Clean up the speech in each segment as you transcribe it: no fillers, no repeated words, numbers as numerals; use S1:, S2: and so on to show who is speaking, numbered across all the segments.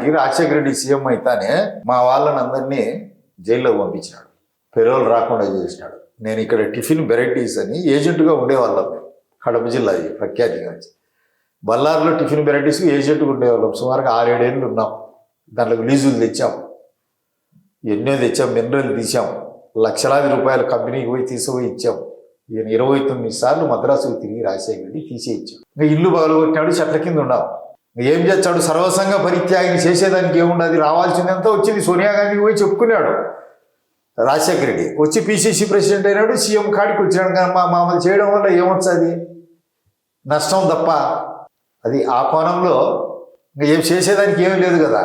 S1: నాటికి రాజశేఖర రెడ్డి సీఎం అయితేనే మా వాళ్ళని అందరినీ జైల్లో పంపించినాడు, పెరోల్ రాకుండా చేసినాడు. నేను ఇక్కడ టిఫిన్ వెరైటీస్ అని ఏజెంట్గా ఉండేవాళ్ళం మేము, కడప జిల్లా ప్రఖ్యాతిగా. బళ్ళారిలో టిఫిన్ వెరైటీస్ ఏజెంట్గా ఉండేవాళ్ళం. సుమారుగా 6-7 ఏళ్ళు ఉన్నాం. దాంట్లో లీజులు తెచ్చాం, ఎన్నో తెచ్చాం, మినరల్ తీసాం, లక్షలాది రూపాయలు కంపెనీకి పోయి తీసుకుపోయి ఇచ్చాం. ఈయన 29 సార్లు మద్రాసుకు తిరిగి రాజశేఖర రెడ్డి తీసేయించాం. ఇంకా ఇల్లు పగలగొట్టినాడు, చెట్ల కింద ఉన్నాం. ఏం చేస్తాడు? సర్వసంగ పరిత్యాగిని చేసేదానికి ఏముండదు, రావాల్సిందంతా వచ్చింది. సోనియా గాంధీకి పోయి చెప్పుకున్నాడు రాజశేఖర రెడ్డి. వచ్చి పిసిసి ప్రెసిడెంట్ అయినాడు, సీఎం కాడికి వచ్చినాడు. కానీ మామూలు చేయడం వల్ల ఏమొచ్చది? నష్టం తప్ప. అది ఆ కోణంలో ఇంకా ఏం చేసేదానికి ఏమీ లేదు కదా.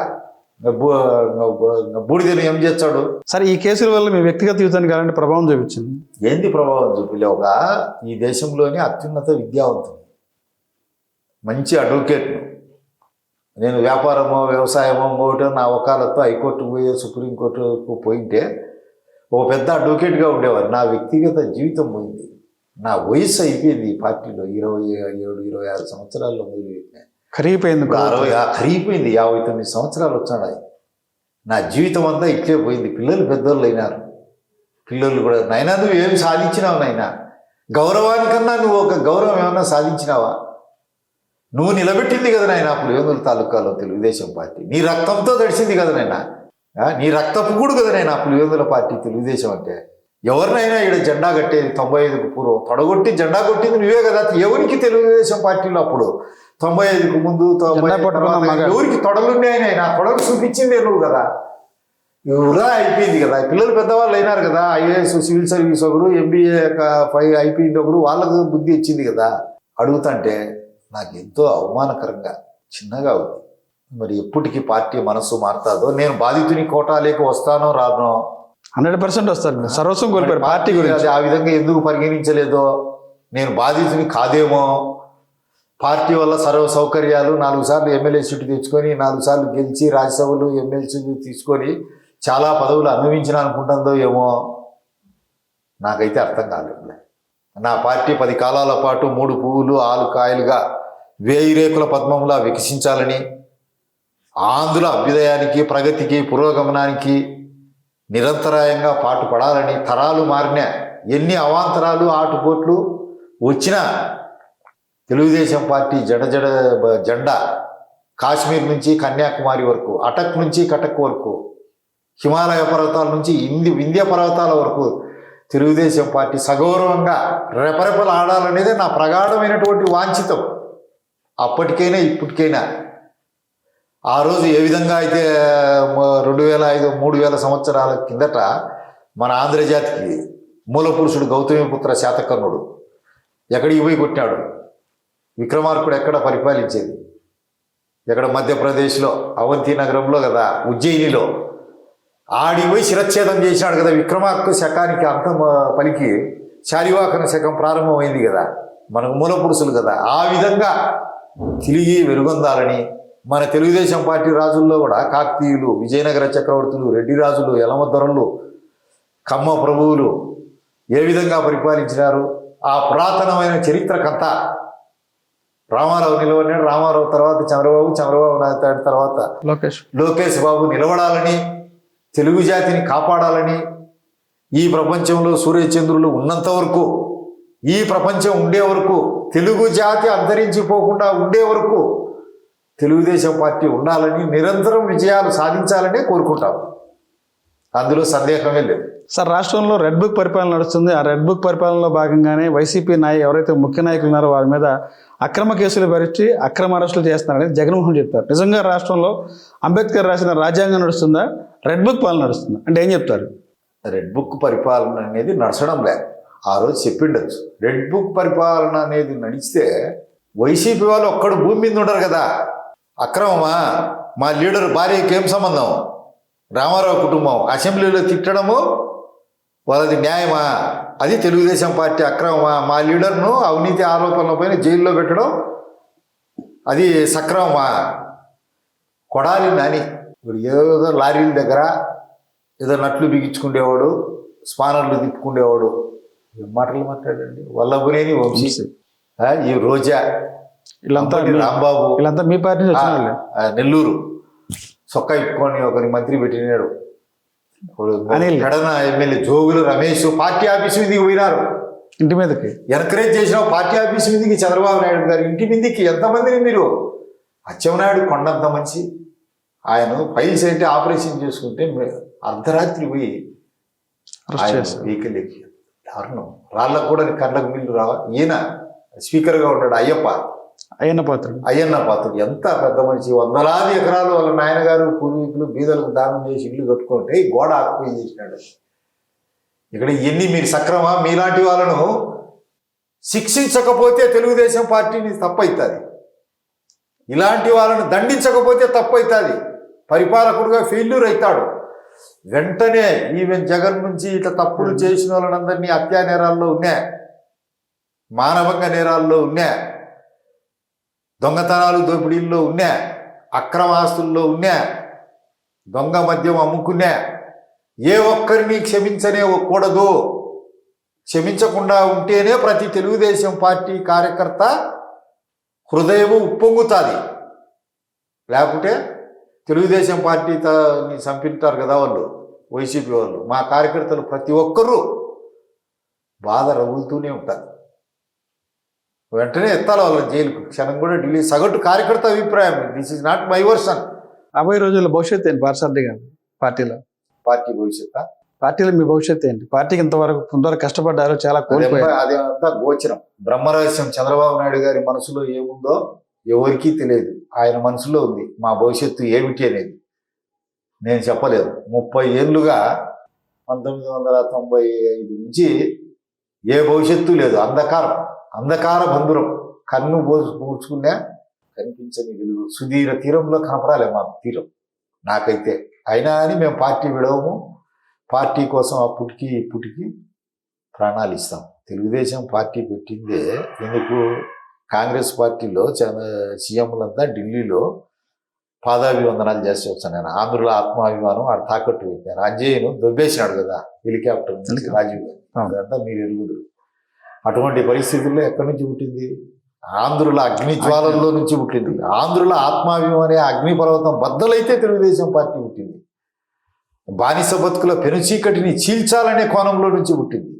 S1: బూడిదని ఏం చేస్తాడు?
S2: సరే, ఈ కేసుల వల్ల మీ వ్యక్తిగత జీవితానికి అలాంటి ప్రభావం చూపించింది?
S1: ఏంది ప్రభావం చూపిలేవుగా? ఈ దేశంలోని అత్యున్నత విద్యావంతుడు, మంచి అడ్వకేట్ను. నేను వ్యాపారమో వ్యవసాయమో ఇంకోటో నా వకాలతో హైకోర్టుకు పోయే సుప్రీంకోర్టుకు పోయింటే ఓ పెద్ద అడ్వకేట్గా ఉండేవారు. నా వ్యక్తిగత జీవితం పోయింది. నా వయసు అయిపోయింది. ఈ పార్టీలో 27-26 సంవత్సరాల్లో మొదలుపెట్టినా.
S2: కరిగిపోయింది.
S1: 60 కరిగిపోయింది. 59 సంవత్సరాలు వచ్చాడు. నా జీవితం అంతా ఇట్లే పోయింది. పిల్లలు పెద్దోళ్ళు అయినారు. పిల్లలు కూడా, నాయనా నువ్వు ఏం సాధించినావు నాయనా? గౌరవానికన్నా నువ్వు ఒక గౌరవం ఏమన్నా సాధించినావా? నువ్వు నిలబెట్టింది కదా నాయన అప్పుడు వేముల తాలూకాలో తెలుగుదేశం పార్టీ. నీ రక్తంతో తడిసింది కదా నాయన, నీ రక్తపు కూడా కదా నాయన అప్పుడు వేముల పార్టీ తెలుగుదేశం అంటే. ఎవరినైనా ఇక్కడ జెండా కట్టేది 95కు పూర్వం తొడగొట్టి జెండా కొట్టింది నువ్వే కదా. ఎవరికి తెలుగుదేశం పార్టీలో అప్పుడు 95కు ముందు ఎవరికి తొడలున్నాయని నా తొడలు చూపించిందే నువ్వు కదా. వృధా అయిపోయింది కదా. పిల్లలు పెద్దవాళ్ళు అయినారు కదా. ఐఏఎస్ సివిల్ సర్వీస్ ఒకరు, MBA 5 అయిపోయింది ఒకరు, వాళ్ళకు బుద్ధి ఇచ్చింది కదా. అడుగుతుంటే నాకు ఎంతో అవమానకరంగా చిన్నగా ఉంది. మరి ఎప్పటికీ పార్టీ మనసు మారుతుందో, నేను బాధితుని కోటా లేక వస్తానో రానో
S2: 100% వస్తారు. సర్వస్వం కోల్పోయారు పార్టీ గురించి.
S1: ఆ విధంగా ఎందుకు పరిగణించలేదో, నేను బాధితుని కాదేమో. పార్టీ వల్ల సర్వ సౌకర్యాలు, 4 సార్లు ఎమ్మెల్యే సీటు తెచ్చుకొని 4 సార్లు గెలిచి రాజ్యసభలు ఎమ్మెల్సీ తీసుకొని చాలా పదవులు అనుభవించిన అనుకుంటుందో ఏమో, నాకైతే అర్థం కాలేదు. నా పార్టీ 10 కాలాల పాటు 3 పువ్వులు 6 కాయలుగా 1000 రేకుల పద్మంలా వికసించాలని, ఆంధ్రుల అభ్యుదయానికి, ప్రగతికి, పురోగమనానికి నిరంతరాయంగా పాటుపడాలని, తరాలు మారిన ఎన్ని అవాంతరాలు ఆటుపోట్లు వచ్చినా తెలుగుదేశం పార్టీ జెండా కాశ్మీర్ నుంచి కన్యాకుమారి వరకు, అటక్ నుంచి కటక్ వరకు, హిమాలయ పర్వతాల నుంచి వింధ్య పర్వతాల వరకు తెలుగుదేశం పార్టీ సగౌరవంగా రెపరెపలు ఆడాలనేదే నా ప్రగాఢమైనటువంటి వాంఛితం. అప్పటికైనా ఇప్పటికైనా. ఆ రోజు ఏ విధంగా అయితే 2005-3000 సంవత్సరాల కిందట మన ఆంధ్రజాతికి మూలపురుషుడు గౌతమిపుత్ర శాతకర్ణుడు ఎక్కడికి పోయి కొట్టినాడు? విక్రమార్కుడు ఎక్కడ పరిపాలించేది? ఎక్కడ? మధ్యప్రదేశ్లో అవంతి నగరంలో కదా, ఉజ్జయినిలో. ఆడికి పోయి శిరచ్ఛేదం చేసినాడు కదా. విక్రమార్క శకానికి అంతం పలికి శాలివాహన శకం ప్రారంభమైంది కదా. మనకు మూలపురుషులు కదా. ఆ విధంగా తిరిగి వెలుగొందాలని మన తెలుగుదేశం పార్టీ రాజుల్లో కూడా కాకతీయులు, విజయనగర చక్రవర్తులు, రెడ్డి రాజులు, యలమద్దొరలు, కమ్మ ప్రభువులు ఏ విధంగా పరిపాలించినారు, ఆ పురాతనమైన చరిత్రకంతా రామారావు నిలవన్నాడు. రామారావు తర్వాత చంద్రబాబు నాయుడు తర్వాత లోకేష్ బాబు నిలబడాలని, తెలుగు జాతిని కాపాడాలని, ఈ ప్రపంచంలో సూర్యచంద్రులు ఉన్నంత వరకు, ఈ ప్రపంచం ఉండే వరకు, తెలుగు జాతి అంతరించిపోకుండా ఉండే వరకు తెలుగుదేశం పార్టీ ఉండాలని, నిరంతరం విజయాలు సాధించాలని కోరుకుంటాం. అందులో సందేహమే లేదు.
S2: సార్, రాష్ట్రంలో రెడ్ బుక్ పరిపాలన నడుస్తుంది. ఆ రెడ్ బుక్ పరిపాలనలో భాగంగానే వైసీపీ ఎవరైతే ముఖ్య నాయకులు ఉన్నారో వారి మీద అక్రమ కేసులు భరించి అక్రమ అరెస్టులు చేస్తున్నారని జగన్మోహన్ చెప్తారు. నిజంగా రాష్ట్రంలో అంబేద్కర్ రాసిన రాజ్యాంగం నడుస్తుందా, రెడ్ బుక్ పాలన నడుస్తుందా అంటే ఏం చెప్తారు?
S1: రెడ్ బుక్ పరిపాలన అనేది నడచడం లేదు. ఆ రోజు చెప్పిండొచ్చు. రెడ్ బుక్ పరిపాలన అనేది నడిస్తే వైసీపీ వాళ్ళు ఒక్కడు భూమి మీద ఉండరు కదా. అక్రమమా? మా లీడర్ భార్యకి ఏం సంబంధం? రామారావు కుటుంబం అసెంబ్లీలో తిట్టడము వాళ్ళది న్యాయమా? అది తెలుగుదేశం పార్టీ అక్రమమా? మా లీడర్ను అవినీతి ఆరోపణలపైన జైల్లో పెట్టడం అది సక్రమమా? కొడాలి నాని ఏదో లారీల దగ్గర ఏదో నట్లు బిగించుకునేవాడు, స్పానర్లు తిప్పుకునేవాడు. ఏం మాటలు మాట్లాడండి. వల్లభనేని వంశీ, ఈ రోజా,
S2: వీళ్ళంతా
S1: రాంబాబు,
S2: వీళ్ళంతా మీ పార్టీ నుంచి వచ్చిన వాళ్ళే.
S1: నెల్లూరు సొక్క ఇప్పుకొని ఒకరి మంత్రి పెట్టినాడు. ఇప్పుడు
S2: అనిల్.
S1: కడన MLA Jogulu Ramesh party office మీదకి పోయినారు.
S2: ఇంటి మీదకి
S1: ఎంకరేజ్ చేసిన పార్టీ ఆఫీస్ మీదకి చంద్రబాబు నాయుడు గారు ఇంటి మీదకి ఎంతమందిని మీరు అచ్చెన్నాయుడు కొండంత మంచి ఆయన ఫైల్స్ అయితే ఆపరేషన్ చేసుకుంటే అర్ధరాత్రి పోయి ఆయన వెహికల్ ఎక్కి దారుణం. రాళ్ళకు కూడా కళ్ళకు మిల్లు రావా. ఈయన స్పీకర్గా ఉంటాడు
S2: అయ్యన్న
S1: పాత్రుడు ఎంత పెద్ద మనిషి. వందలాది ఎకరాలు వాళ్ళ నాయనగారు పూర్వీకులు బీదలకు దానం చేసి ఇల్లు కట్టుకుంటే ఈ గోడ ఆక్యుపై చేసినాడు. ఇక్కడ ఎన్ని మీరు సక్రమా? మీలాంటి వాళ్ళను శిక్షించకపోతే తెలుగుదేశం పార్టీని తప్పవుతుంది. ఇలాంటి వాళ్ళను దండించకపోతే తప్పవుతుంది. పరిపాలకుడుగా ఫెయిల్యూర్ అవుతాడు. వెంటనే ఈవెన్ జగన్ నుంచి ఇట్లా తప్పులు చేసిన వాళ్ళందరినీ హత్యా నేరాల్లో ఉన్నాయి, మానవంగ నేరాల్లో ఉన్నాయి, దొంగతనాలు దోపిడీల్లో ఉన్నా, అక్రమ ఆస్తుల్లో ఉన్నా, దొంగ మద్యం అమ్ముకున్నా, ఏ ఒక్కరిని క్షమించనే కూడదు. క్షమించకుండా ఉంటేనే ప్రతి తెలుగుదేశం పార్టీ కార్యకర్త హృదయము ఉప్పొంగుతుంది. లేకుంటే తెలుగుదేశం పార్టీతో చంపింటారు కదా వాళ్ళు, వైసీపీ వాళ్ళు. మా కార్యకర్తలు ప్రతి ఒక్కరూ బాధ రగులుతూనే ఉంటారు. వెంటనే ఎత్తాలి వాళ్ళ జైలుకు. క్షణం కూడా ఢిల్లీ సగటు కార్యకర్త అభిప్రాయం. This is not my version.
S2: రాబోయే రోజుల్లో భవిష్యత్తు ఏంటి పార్సారథి గారు?
S1: పార్టీ భవిష్యత్తు
S2: పార్టీలో మీ భవిష్యత్తు ఏంటి? పార్టీకి ఇంతవరకు కష్టపడ్డారు, చాలా కోల్పోయారు.
S1: అదంతా గోచరం, బ్రహ్మరహస్యం. చంద్రబాబు నాయుడు గారి మనసులో ఏముందో ఎవరికీ తెలియదు. ఆయన మనసులో ఉంది మా భవిష్యత్తు ఏమిటి అనేది. నేను చెప్పలేదు. 30 ఏళ్ళుగా 1995 నుంచి ఏ భవిష్యత్తు లేదు. అంధకార బంధురం. కన్ను పూడ్చుకున్నా కనిపించని వెలుగు. సుధీర తీరంలో కనపడాలి మా తీరం నాకైతే. అయినా అని మేము పార్టీ విడవము. పార్టీ కోసం అప్పటికి ఇప్పటికి ప్రాణాలు ఇస్తాం. తెలుగుదేశం పార్టీ పెట్టిందే ఎందుకు? కాంగ్రెస్ పార్టీలో సీఎంలంతా ఢిల్లీలో పాదాభివందనాలు చేసి వచ్చాను. నేను ఆంధ్రుల ఆత్మాభిమానం ఆడ తాకట్టు పెట్టాను. అంజయ్యను దొబ్బేసినాడు కదా హెలికాప్టర్ నుంచి రాజీవ్ గాంధీ. అదంతా మీరు ఎరుగుదురు. అటువంటి పరిస్థితుల్లో ఎక్కడి నుంచి పుట్టింది? ఆంధ్రుల అగ్ని జ్వాలల్లో నుంచి పుట్టింది. ఆంధ్రుల ఆత్మాభిమానే అగ్నిపర్వతం బద్దలైతే తెలుగుదేశం పార్టీ పుట్టింది. బానిస బతుకుల పెనుచీకటిని చీల్చాలనే కోణంలో నుంచి పుట్టింది.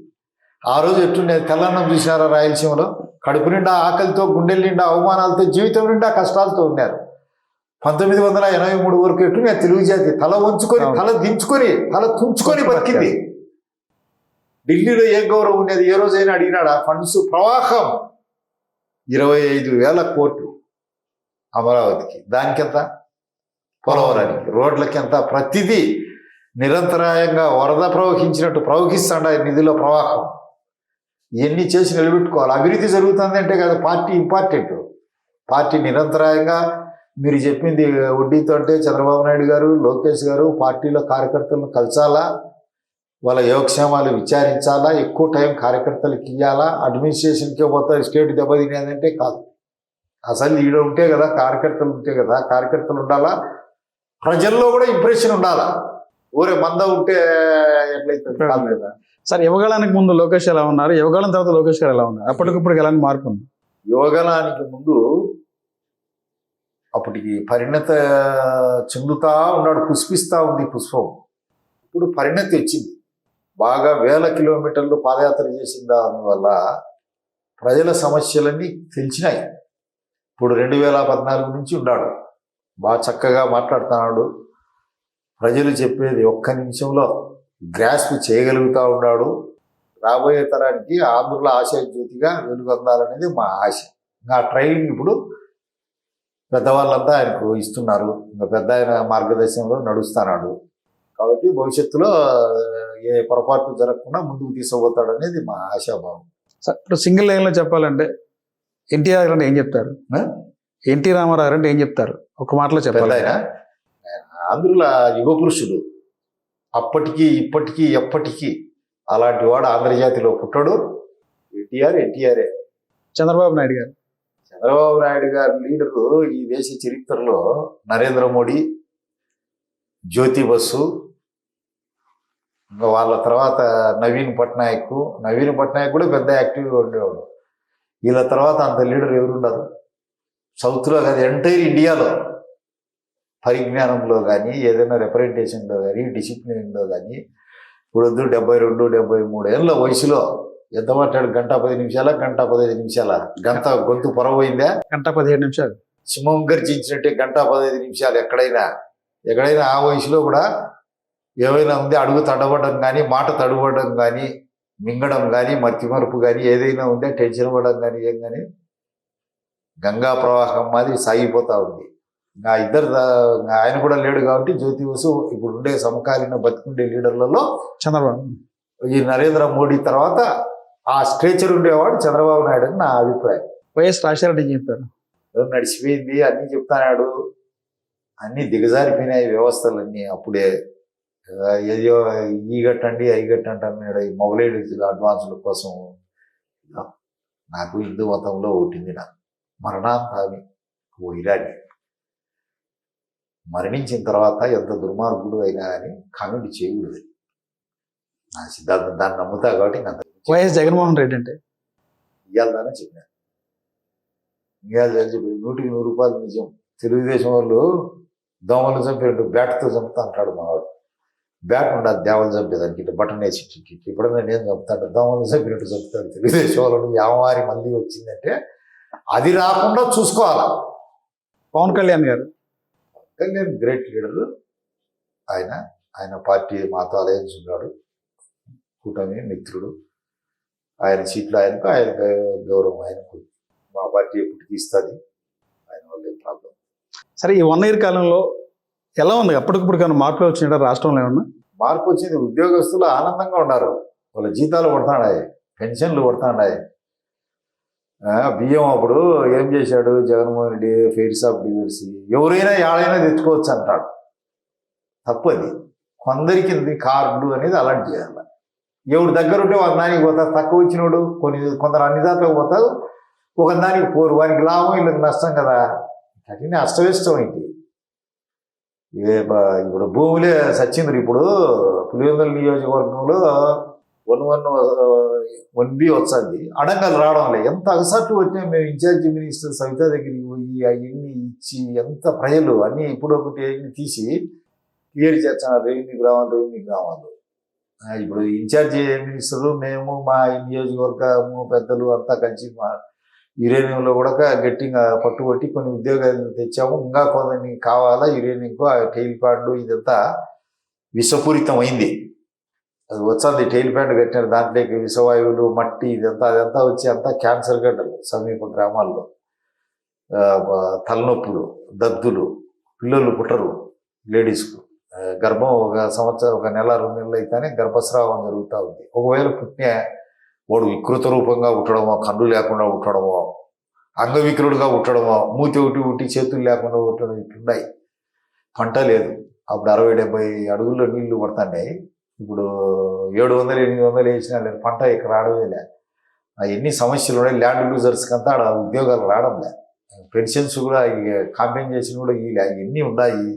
S1: ఆ రోజు ఎట్లుండేది? తెల్లన్నం చూసినారా రాయలసీమలో? కడుపు నిండా ఆకలితో, గుండెల నిండా అవమానాలతో, జీవితం నిండా కష్టాలతో ఉన్నారు. 1983 వరకు ఎట్లునే తెలుగు జాతి తల వంచుకొని, తల దించుకొని, తల తుంచుకొని బతికింది. ఢిల్లీలో ఏం గౌరవం ఉండేది? ఏ రోజైనా అడిగినాడు? ఆ ఫండ్స్ ప్రవాహం 25,000 కోట్లు అమరావతికి. దానికెంత? పోలవరానికి, రోడ్లకి ఎంత? ప్రతిదీ నిరంతరాయంగా వరద ప్రవహించినట్టు ప్రవహిస్తాడు నిధుల ప్రవాహం. ఇవన్నీ చేసి నిలబెట్టుకోవాలి. అభివృద్ధి జరుగుతుంది అంటే కదా పార్టీ ఇంపార్టెంట్. పార్టీ నిరంతరాయంగా మీరు చెప్పింది వడ్డీతో అంటే చంద్రబాబు నాయుడు గారు, లోకేష్ గారు పార్టీలో కార్యకర్తలను కలచాలా, వాళ్ళ యోగక్షేమాలు విచారించాలా, ఎక్కువ టైం కార్యకర్తలకు ఇవ్వాలా. అడ్మినిస్ట్రేషన్కే పోతే స్టేట్ దెబ్బతినేదంటే కాదు. అసలు ఈడ ఉంటే కదా కార్యకర్తలు ఉంటే కదా, కార్యకర్తలు ఉండాలా, ప్రజల్లో కూడా ఇంప్రెషన్ ఉండాలా. ఊరే మంద ఉంటే ఎట్లయితే కాదు లేదా.
S2: సార్, యువగళానికి ముందు లోకేష్ ఎలా ఉన్నారు, యువగళం తర్వాత లోకేష్ గారు ఎలా ఉన్నారు? అప్పటికిప్పుడు ఎలాంటి మార్పు ఉంది?
S1: యువగళానికి ముందు అప్పటికి పరిణత చెందుతా ఉన్నాడు, పుష్పిస్తూ ఉంది పుష్పం. ఇప్పుడు పరిణతి వచ్చింది. బాగా 1000 కిలోమీటర్లు పాదయాత్ర చేసిన దానివల్ల ప్రజల సమస్యలన్నీ తెలిసినాయి. ఇప్పుడు 2014 నుంచి ఉన్నాడు, బాగా చక్కగా మాట్లాడుతున్నాడు. ప్రజలు చెప్పేది ఒక్క నిమిషంలో గ్రాస్ప్ చేయగలుగుతూ ఉన్నాడు. రాబోయే తరానికి ఆంధ్రుల ఆశాజ్యోతిగా వెలుగొందాలనేది మా ఆశ. ఇంకా ట్రైనింగ్ ఇప్పుడు పెద్దవాళ్ళంతా ఆయనకు ఇస్తున్నారు. ఇంకా పెద్ద ఆయన మార్గదర్శనంలో నడుస్తున్నాడు. కాబట్టి భవిష్యత్తులో ఏ పొరపాటు జరగకుండా ముందుకు తీసుకుపోతాడు అనేది మా ఆశాభావం.
S2: సార్, ఇప్పుడు సింగిల్ లైన్లో చెప్పాలంటే ఎన్టీఆర్ అంటే ఏం చెప్తారు? ఎన్టీ రామారావు అంటే ఏం చెప్తారు? ఒక మాటలో చెప్పాలి.
S1: ఆయన ఆంధ్రుల యుగ పురుషుడు. అప్పటికి ఇప్పటికీ ఎప్పటికీ అలాంటి వాడు ఆంధ్రజాతిలో పుట్టడు. ఎన్టీఆరే.
S2: చంద్రబాబు నాయుడు గారు
S1: లీడరు ఈ దేశ చరిత్రలో నరేంద్ర మోడీ, జ్యోతి బసు, ఇంకా వాళ్ళ తర్వాత నవీన్ పట్నాయక్ కూడా పెద్ద యాక్టివ్గా ఉండేవాడు. వీళ్ళ తర్వాత అంత లీడర్ ఎవరుండరు సౌత్లో కాదు, ఎంటైర్ ఇండియాలో. పరిజ్ఞానంలో కానీ ఏదైనా రిప్రజెంటేషన్లో కానీ డిసిప్లిన్లో కానీ ఇప్పుడు 72, 73 ఏళ్ళ వయసులో ఎంత మాట్లాడు? గంట 10 నిమిషాల, గంట 15 నిమిషాల, గంట గొంతు పొరపోయిందా?
S2: గంట 17 నిమిషాలు.
S1: సింహం గర్జించినట్టే గంట 15 నిమిషాలు. ఎక్కడైనా ఆ వయసులో కూడా ఏమైనా ఉంది? అడుగు తడబడడం కానీ, మాట తడబడడం కానీ, మింగడం కానీ, మతిమరుపు కానీ ఏదైనా ఉందే? టెన్షన్ పడడం కానీ ఏం కానీ గంగా ప్రవాహం మాదిరి సాగిపోతా ఉంది. నా ఇద్దరు ఆయన కూడా లేడు కాబట్టి జ్యోతి బసు ఇప్పుడు ఉండే సమకాలీన బతికుండే లీడర్లలో
S2: చంద్రబాబు,
S1: ఈ నరేంద్ర మోడీ తర్వాత ఆ స్ట్రేచర్ ఉండేవాడు చంద్రబాబు నాయుడు అని నా అభిప్రాయం.
S2: వైఎస్ రాజశేఖర రెడ్డి చెప్పారు,
S1: నడిచిపోయింది అన్నీ చెప్తాడు, అన్నీ దిగజారిపోయినాయి వ్యవస్థలన్నీ. అప్పుడే ఏదో ఈ గట్టండి అవి గట్టండి అన్నాడు. ఈ మొగలేడు అడ్వాన్సుల కోసం నాకు హిందూ మతంలో ఒకటింది, నాకు మరణాంతామి వైరాగి. మరణించిన తర్వాత ఎంత దుర్మార్గుడు అయినా కానీ కామెంట్ చేయకూడదు. నా సిద్ధాంతం, దాన్ని నమ్ముతా కాబట్టి నాకు
S2: వైఎస్ జగన్మోహన్ రెడ్డి అంటే
S1: ఇవ్వాలని చెప్పినాను. ఇవ్వాలని చెప్పి 100కి 100 రూపాయలు నిజం. తెలుగుదేశం వాళ్ళు దోమలు చంపేటట్టు బ్యాట్తో చంపుతా అంటాడు మావాడు. బ్యాట్ ఉండదు దేవలు చంపేదానికి, ఇట్లా బటన్ వేసి ఇప్పుడన్నా నేను చంపుతాడు, దోమలు చంపినట్టు చంపుతాడు తెలుగుదేశం వాళ్ళు. యామారి మళ్ళీ వచ్చిందంటే అది రాకుండా చూసుకోవాలా.
S2: పవన్ కళ్యాణ్ గారు
S1: గ్రేట్ లీడరు ఆయన పార్టీ మాతో అలయన్స్ ఉన్నాడు, కూటమి మిత్రుడు. ఆయన సీట్లు ఆయనకు గౌరవం ఆయనకు. మా పార్టీ ఎప్పుడు తీస్తుంది, ఆయన వల్ల ఏం ప్రాబ్లం.
S2: సరే, ఈ 1 year కాలంలో ఎలా ఉంది? అప్పటికప్పుడు కానీ మార్పులు వచ్చినాయా రాష్ట్రంలో? ఏమన్నా
S1: మార్పు వచ్చింది. ఉద్యోగస్తులు ఆనందంగా ఉన్నారు, వాళ్ళ జీతాలు పడుతున్నాయి, పెన్షన్లు పడుతున్నాయి. బియ్యం అప్పుడు ఏం చేశాడు జగన్మోహన్ రెడ్డి? ఫెయిర్స్ ఆఫ్ డివర్సీ ఎవరైనా ఏడైనా తెచ్చుకోవచ్చు అంటాడు. తప్పది. కొందరికి కార్డు అనేది అలర్ట్ చేయాలి. ఎవడు దగ్గర ఉంటే ఒక దానికి పోతారు, తక్కువ వచ్చినోడు కొందరు అన్ని దాంట్లోకి పోతారు, ఒక దానికి పోరు. వానికి లాభం వీళ్ళకి నష్టం కదా. అట్లనే అష్టవిష్టం అయింది. ఇప్పుడు భూములే సచ్చింద్రు. ఇప్పుడు పులివెందుల నియోజకవర్గంలో 1B వచ్చింది, అడంగలు రావడం లేదు. ఎంత అగసాట్లు వచ్చినాయి. మేము ఇన్ఛార్జి మినిస్టర్ సవిత దగ్గరికి పోయి అవన్నీ ఇచ్చి ఎంత ప్రజలు అన్నీ ఇప్పుడు ఒకటి తీసి క్లియర్ చేస్తున్నారు. రెవెన్యూ గ్రామాలు. ఇప్పుడు ఇన్ఛార్జి మినిస్టరు మేము మా నియోజకవర్గము పెద్దలు అంతా కలిసి మా యురేనియంలో కూడా గట్టిగా పట్టుబట్టి కొన్ని ఉద్యోగాలు తెచ్చాము. ఇంకా కొందరిని కావాలా యురేనియంకు టైల్ ప్యాడ్లు ఇదంతా విషపూరితం అయింది. అది వచ్చింది, టైల్ ప్యాడ్ కట్టినారు, దాంట్లోకి విషవాయువులు మట్టి అదంతా వచ్చి అంతా క్యాన్సర్ గడ్డలు సమీప గ్రామాల్లో, తలనొప్పులు, దద్దులు, పిల్లలు పుట్టరు లేడీస్కు. గర్భం 1 సంవత్సరం 1 నెల 2 నెలలు అయితేనే గర్భస్రావం జరుగుతూ ఉంది. ఒకవేళ పుట్టిన వాడు వికృత రూపంగా పుట్టడమో, కన్ను లేకుండా పుట్టడమో, అంగవికలుడుగా పుట్టడమో, మూతి ఒకటి చేతులు లేకుండా పుట్టడం ఇట్లున్నాయి. పంట లేదు. అప్పుడు 60-70 అడుగుల్లో నీళ్లు పడుతున్నాయి. ఇప్పుడు 700-800 వేసినా లేదు, పంట ఇక్కడ రావడమేలే. ఎన్ని సమస్యలు ఉన్నాయి. ల్యాండ్ లూజర్స్కి అంతా ఆడ ఉద్యోగాలు రావడంలే. పెన్షన్స్ కూడా కాంపెన్సేషన్ కూడా ఇలే. ఇవన్నీ ఉన్నాయి.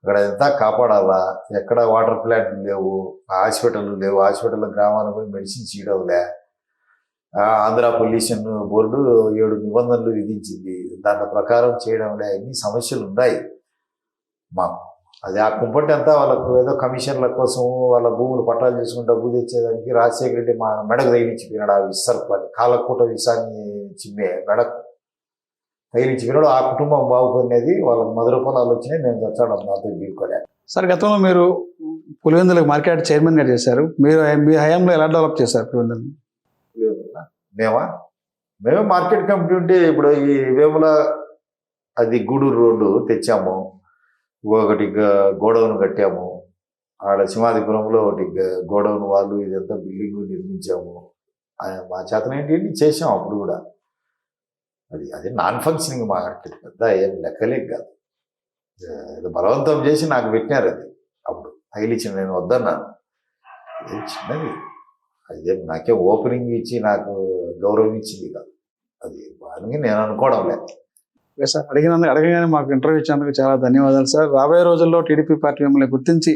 S1: అక్కడ ఎంత కాపాడాలా? ఎక్కడ వాటర్ ప్లాంట్లు లేవు, హాస్పిటల్ లేవు. హాస్పిటల్ గ్రామాలకు పోయి మెడిసిన్స్ ఇవ్వడంలే. ఆంధ్ర పొల్యూషన్ బోర్డు 7 నిబంధనలు విధించింది, దాని ప్రకారం చేయడంలే. ఎన్ని సమస్యలు ఉన్నాయి మాకు. అది ఆ కుంపటి అంతా వాళ్ళకు ఏదో కమిషన్ల కోసం వాళ్ళ భూములు పట్టాలు చేసుకుని డబ్బు తెచ్చేదానికి రాజశేఖర రెడ్డి మా మెడకు తగిలించిపోయినాడు. ఆ విసర్పాన్ని కాలకూట విషాన్ని చిమ్మే మెడకు తగిలించిపోయినాడు. ఆ కుటుంబం బాగుపడినది, వాళ్ళకి మధుర ఫలాలు వచ్చినాయి. మేము తెచ్చాడం నాతో గీరుకోలే.
S2: సార్, గతంలో మీరు పులివెందులకు మార్కెట్ చైర్మన్గా చేశారు. మీరు మీ హయాంలో ఎలా డెవలప్ చేశారు పులివెందులని? మేమే మార్కెట్ కమిటీ ఉంటే ఇప్పుడు ఈ వేముల అది గూడూరు రోడ్డు తెచ్చాము, ఒకటి గోడౌన్ కట్టాము, ఆడ సింహాదిపురంలో ఒకటి గోడౌన్ వాళ్ళు ఇదంతా బిల్డింగ్ నిర్మించాము. మా చేతనేంటి చేసాం అప్పుడు కూడా. అది నాన్ ఫంక్షనింగ్ మార్కెట్, పెద్ద ఏం లెక్కలేక కాదు. ఏదో బలవంతం చేసి నాకు పెట్టినారు. అది అప్పుడు తగిలిచ్చిన, నేను వద్దన్నాను. చిన్నది అదే, నాకే ఓపెనింగ్ ఇచ్చి నాకు గౌరవం ఇచ్చింది కాదు. అది అని నేను అనుకోవడం లేదు. సార్, అడగగానే మాకు ఇంటర్వ్యూ ఇచ్చినందుకు చాలా ధన్యవాదాలు సార్. రాబోయే రోజుల్లో టీడీపీ పార్టీ మిమ్మల్ని గుర్తించి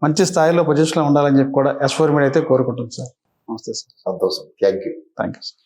S2: మంచి స్థాయిలో పొజిషన్లో ఉండాలని చెప్పి కూడా S4 మీడియా అయితే కోరుకుంటుంది సార్. నమస్తే సార్.
S1: సంతోషం. Thank you
S2: sir.